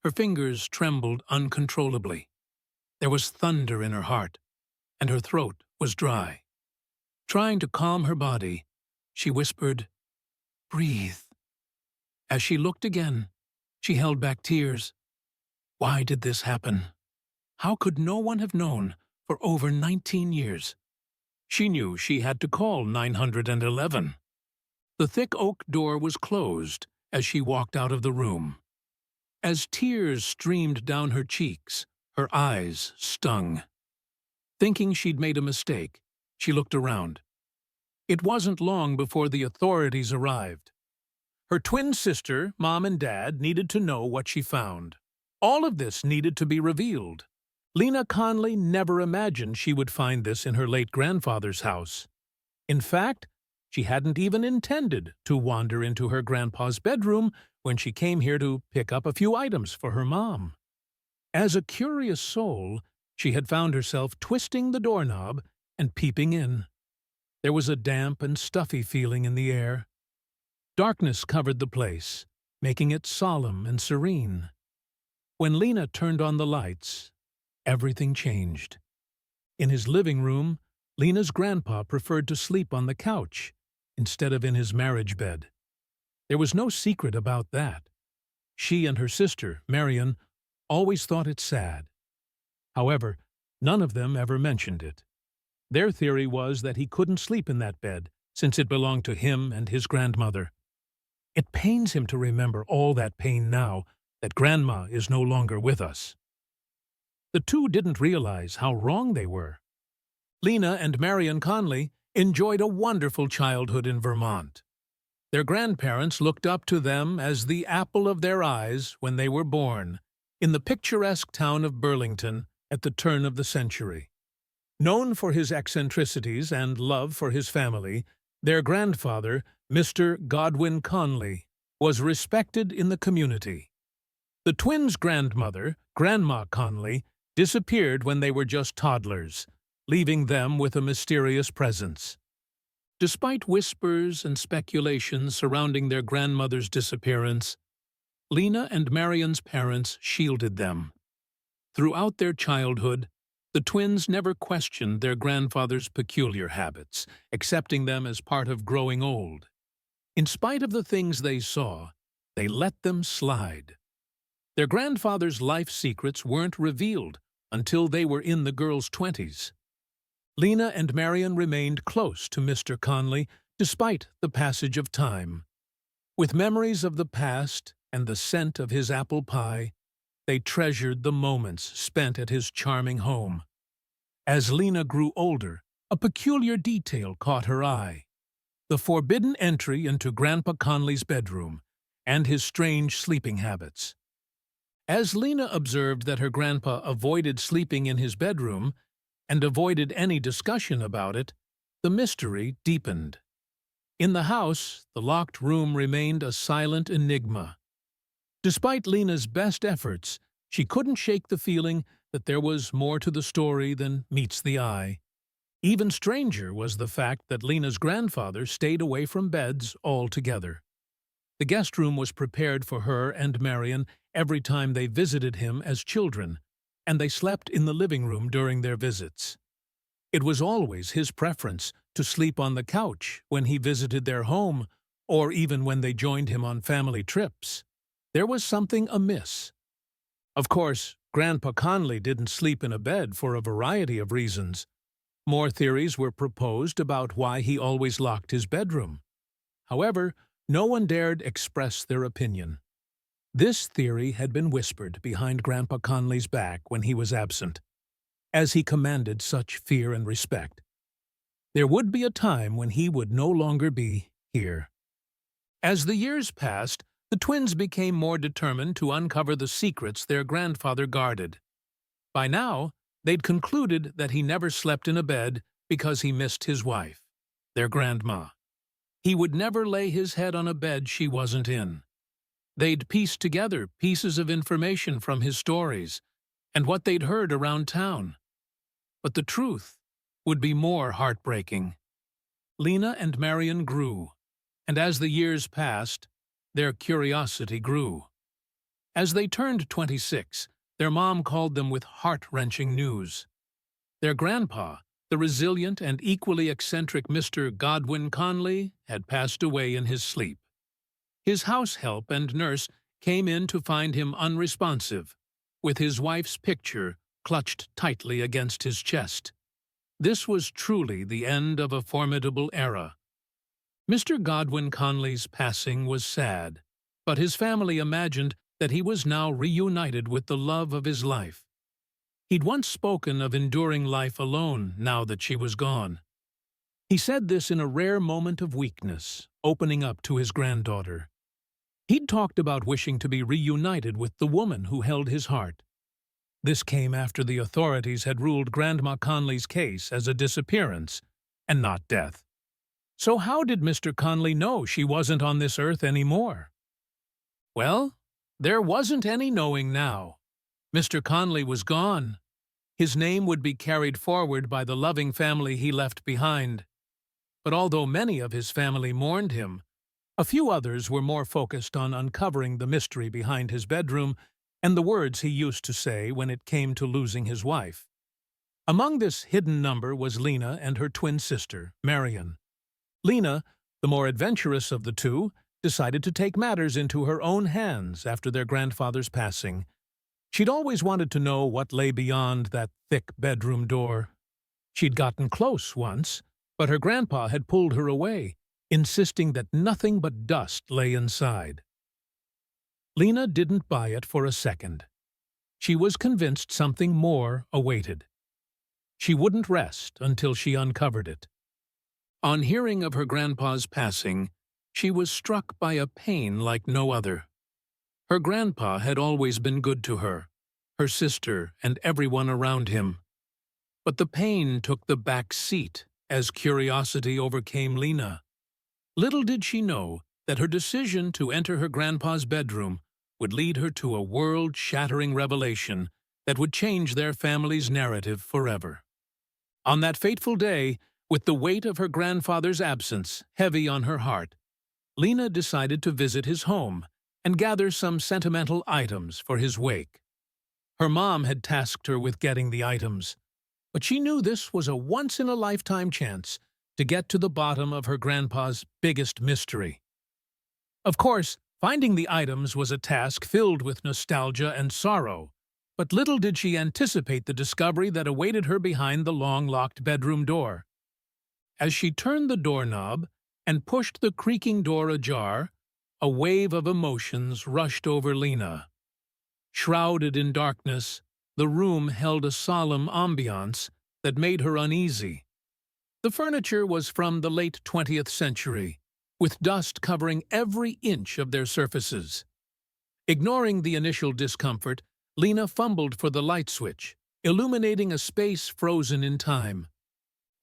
Her fingers trembled uncontrollably. There was thunder in her heart, and her throat was dry. Trying to calm her body, she whispered, "Breathe." As she looked again, she held back tears. Why did this happen? How could no one have known for over 19 years? She knew she had to call 911. The thick oak door was closed as she walked out of the room. As tears streamed down her cheeks, her eyes stung. Thinking she'd made a mistake, she looked around. It wasn't long before the authorities arrived. Her twin sister, Mom and Dad, needed to know what she found. All of this needed to be revealed. Lena Conley never imagined she would find this in her late grandfather's house. In fact, she hadn't even intended to wander into her grandpa's bedroom when she came here to pick up a few items for her mom. As a curious soul, she had found herself twisting the doorknob and peeping in. There was a damp and stuffy feeling in the air. Darkness covered the place, making it solemn and serene. When Lena turned on the lights, everything changed. In his living room, Lena's grandpa preferred to sleep on the couch instead of in his marriage bed. There was no secret about that. She and her sister, Marion, always thought it sad. However, none of them ever mentioned it. Their theory was that he couldn't sleep in that bed since it belonged to him and his grandmother. It pains him to remember all that pain now that Grandma is no longer with us. The two didn't realize how wrong they were. Lena and Marion Conley enjoyed a wonderful childhood in Vermont. Their grandparents looked up to them as the apple of their eyes when they were born, in the picturesque town of Burlington at the turn of the century. Known for his eccentricities and love for his family, their grandfather, Mr. Godwin Conley, was respected in the community. The twins' grandmother, Grandma Conley, disappeared when they were just toddlers, leaving them with a mysterious presence. Despite whispers and speculations surrounding their grandmother's disappearance, Lena and Marion's parents shielded them. Throughout their childhood, the twins never questioned their grandfather's peculiar habits, accepting them as part of growing old. In spite of the things they saw, they let them slide. Their grandfather's life secrets weren't revealed until they were in the girls' 20s. Lena and Marion remained close to Mr. Conley despite the passage of time. With memories of the past and the scent of his apple pie, they treasured the moments spent at his charming home. As Lena grew older, a peculiar detail caught her eye: the forbidden entry into Grandpa Conley's bedroom and his strange sleeping habits. As Lena observed that her grandpa avoided sleeping in his bedroom and avoided any discussion about it, the mystery deepened. In the house, the locked room remained a silent enigma. Despite Lena's best efforts, she couldn't shake the feeling that there was more to the story than meets the eye. Even stranger was the fact that Lena's grandfather stayed away from beds altogether. The guest room was prepared for her and Marion every time they visited him as children, and they slept in the living room during their visits. It was always his preference to sleep on the couch when he visited their home, or even when they joined him on family trips. There was something amiss. Of course, Grandpa Conley didn't sleep in a bed for a variety of reasons. More theories were proposed about why he always locked his bedroom. However, no one dared express their opinion. This theory had been whispered behind Grandpa Conley's back when he was absent, as he commanded such fear and respect. There would be a time when he would no longer be here. As the years passed, the twins became more determined to uncover the secrets their grandfather guarded. By now, they'd concluded that he never slept in a bed because he missed his wife, their grandma. He would never lay his head on a bed she wasn't in. They'd pieced together pieces of information from his stories and what they'd heard around town. But the truth would be more heartbreaking. Lena and Marion grew, and as the years passed, their curiosity grew. As they turned 26, their mom called them with heart-wrenching news. Their grandpa, the resilient and equally eccentric Mr. Godwin Conley, had passed away in his sleep. His house help and nurse came in to find him unresponsive, with his wife's picture clutched tightly against his chest. This was truly the end of a formidable era. Mr. Godwin Conley's passing was sad, but his family imagined that he was now reunited with the love of his life. He'd once spoken of enduring life alone now that she was gone. He said this in a rare moment of weakness, opening up to his granddaughter. He'd talked about wishing to be reunited with the woman who held his heart. This came after the authorities had ruled Grandma Conley's case as a disappearance and not death. So how did Mr. Conley know she wasn't on this earth anymore? Well, there wasn't any knowing now. Mr. Conley was gone. His name would be carried forward by the loving family he left behind. But although many of his family mourned him, a few others were more focused on uncovering the mystery behind his bedroom and the words he used to say when it came to losing his wife. Among this hidden number was Lena and her twin sister, Marion. Lena, the more adventurous of the two, decided to take matters into her own hands after their grandfather's passing. She'd always wanted to know what lay beyond that thick bedroom door. She'd gotten close once, but her grandpa had pulled her away, insisting that nothing but dust lay inside. Lena didn't buy it for a second. She was convinced something more awaited. She wouldn't rest until she uncovered it. On hearing of her grandpa's passing, she was struck by a pain like no other. Her grandpa had always been good to her, her sister, and everyone around him. But the pain took the back seat as curiosity overcame Lena. Little did she know that her decision to enter her grandpa's bedroom would lead her to a world-shattering revelation that would change their family's narrative forever. On that fateful day, with the weight of her grandfather's absence heavy on her heart, Lena decided to visit his home and gather some sentimental items for his wake. Her mom had tasked her with getting the items, but she knew this was a once-in-a-lifetime chance to get to the bottom of her grandpa's biggest mystery. Of course, finding the items was a task filled with nostalgia and sorrow, but little did she anticipate the discovery that awaited her behind the long-locked bedroom door. As she turned the doorknob and pushed the creaking door ajar, a wave of emotions rushed over Lena. Shrouded in darkness, the room held a solemn ambiance that made her uneasy. The furniture was from the late 20th century, with dust covering every inch of their surfaces. Ignoring the initial discomfort, Lena fumbled for the light switch, illuminating a space frozen in time.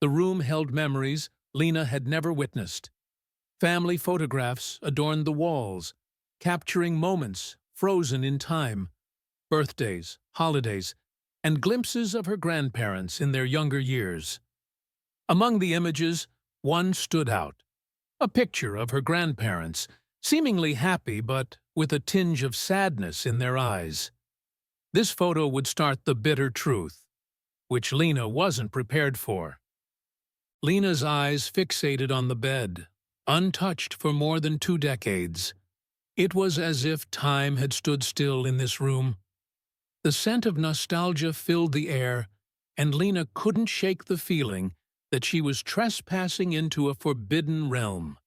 The room held memories Lena had never witnessed. Family photographs adorned the walls, capturing moments frozen in time, birthdays, holidays, and glimpses of her grandparents in their younger years. Among the images, one stood out, a picture of her grandparents, seemingly happy but with a tinge of sadness in their eyes. This photo would start the bitter truth, which Lena wasn't prepared for. Lena's eyes fixated on the bed, untouched for more than 2 decades. It was as if time had stood still in this room. The scent of nostalgia filled the air, and Lena couldn't shake the feeling that she was trespassing into a forbidden realm.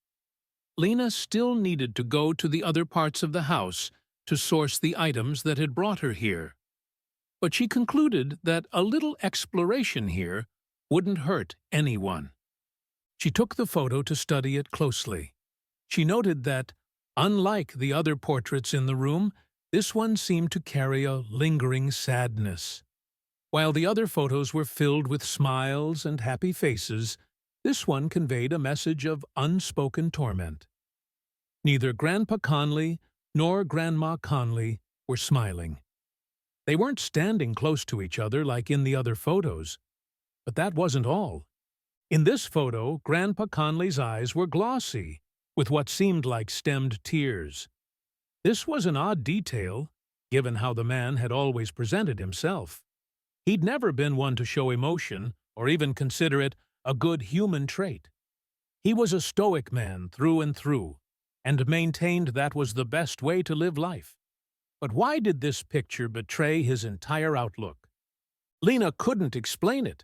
Lena still needed to go to the other parts of the house to source the items that had brought her here. But she concluded that a little exploration here wouldn't hurt anyone. She took the photo to study it closely. She noted that, unlike the other portraits in the room, this one seemed to carry a lingering sadness. While the other photos were filled with smiles and happy faces, this one conveyed a message of unspoken torment. Neither Grandpa Conley nor Grandma Conley were smiling. They weren't standing close to each other like in the other photos. But that wasn't all. In this photo, Grandpa Conley's eyes were glossy, with what seemed like stemmed tears. This was an odd detail, given how the man had always presented himself. He'd never been one to show emotion or even consider it a good human trait. He was a stoic man through and through, and maintained that was the best way to live life. But why did this picture betray his entire outlook? Lena couldn't explain it,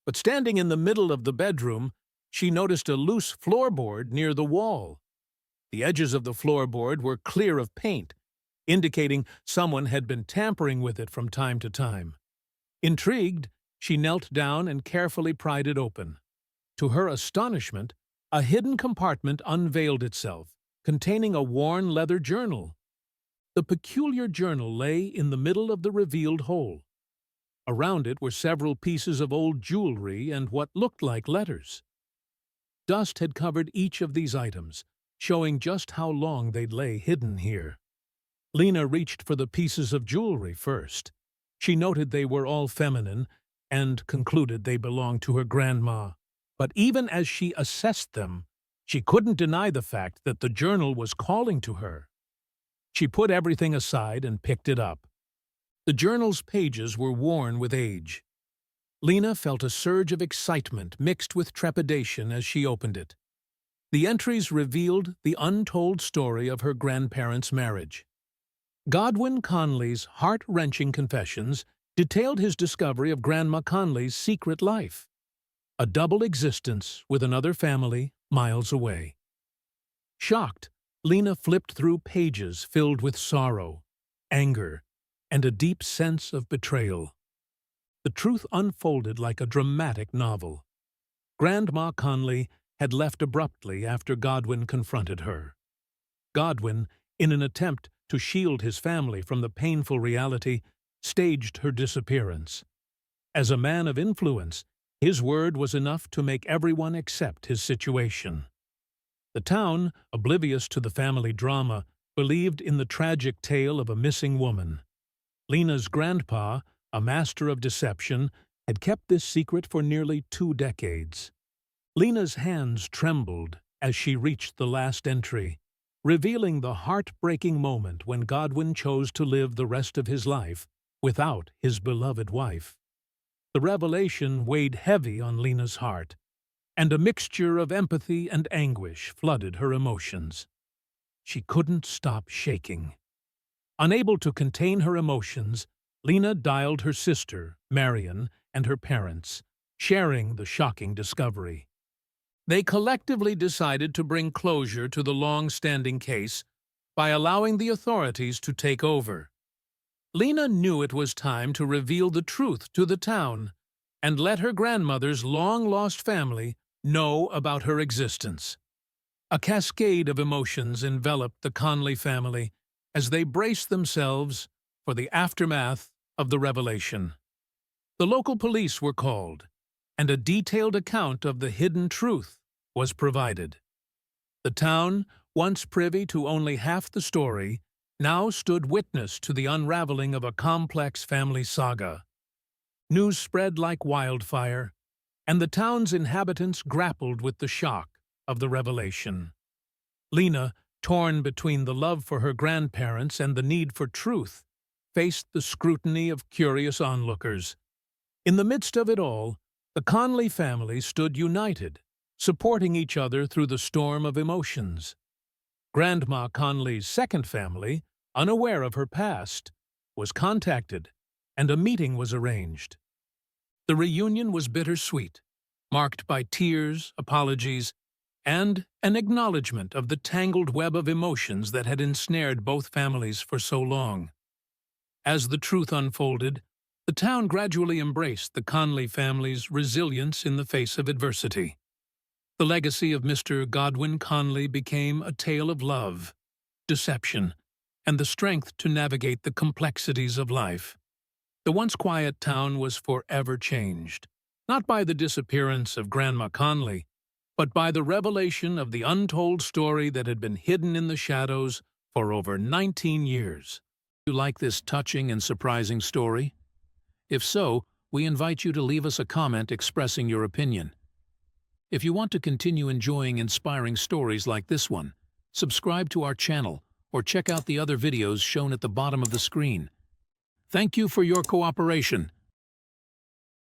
but standing in the middle of the bedroom, she noticed a loose floorboard near the wall. The edges of the floorboard were clear of paint, indicating someone had been tampering with it from time to time. Intrigued, she knelt down and carefully pried it open. To her astonishment, a hidden compartment unveiled itself, containing a worn leather journal. The peculiar journal lay in the middle of the revealed hole. Around it were several pieces of old jewelry and what looked like letters. Dust had covered each of these items, showing just how long they'd lay hidden here. Lena reached for the pieces of jewelry first. She noted they were all feminine and concluded they belonged to her grandma. But even as she assessed them, she couldn't deny the fact that the journal was calling to her. She put everything aside and picked it up. The journal's pages were worn with age. Lena felt a surge of excitement mixed with trepidation as she opened it. The entries revealed the untold story of her grandparents' marriage. Godwin Conley's heart-wrenching confessions detailed his discovery of Grandma Conley's secret life, a double existence with another family miles away. Shocked, Lena flipped through pages filled with sorrow, anger, and a deep sense of betrayal. The truth unfolded like a dramatic novel. Grandma Conley had left abruptly after Godwin confronted her. Godwin, in an attempt to shield his family from the painful reality, staged her disappearance. As a man of influence, his word was enough to make everyone accept his situation. The town, oblivious to the family drama, believed in the tragic tale of a missing woman. Lena's grandpa, a master of deception, had kept this secret for nearly 2 decades. Lena's hands trembled as she reached the last entry, revealing the heartbreaking moment when Godwin chose to live the rest of his life without his beloved wife. The revelation weighed heavy on Lena's heart, and a mixture of empathy and anguish flooded her emotions. She couldn't stop shaking. Unable to contain her emotions, Lena dialed her sister, Marion, and her parents, sharing the shocking discovery. They collectively decided to bring closure to the long-standing case by allowing the authorities to take over. Lena knew it was time to reveal the truth to the town and let her grandmother's long-lost family know about her existence. A cascade of emotions enveloped the Conley family as they braced themselves for the aftermath of the revelation. The local police were called, and a detailed account of the hidden truth was provided. The town, once privy to only half the story, now stood witness to the unraveling of a complex family saga. News spread like wildfire, and the town's inhabitants grappled with the shock of the revelation. Lena, torn between the love for her grandparents and the need for truth, faced the scrutiny of curious onlookers. In the midst of it all, the Conley family stood united, supporting each other through the storm of emotions. Grandma Conley's second family, unaware of her past, was contacted, and a meeting was arranged. The reunion was bittersweet, marked by tears, apologies, and an acknowledgement of the tangled web of emotions that had ensnared both families for so long. As the truth unfolded, the town gradually embraced the Conley family's resilience in the face of adversity. The legacy of Mr. Godwin Conley became a tale of love, deception, and the strength to navigate the complexities of life. The once quiet town was forever changed, not by the disappearance of Grandma Conley, but by the revelation of the untold story that had been hidden in the shadows for over 19 years. Do you like this touching and surprising story? If so, we invite you to leave us a comment expressing your opinion. If you want to continue enjoying inspiring stories like this one, subscribe to our channel or check out the other videos shown at the bottom of the screen. Thank you for your cooperation.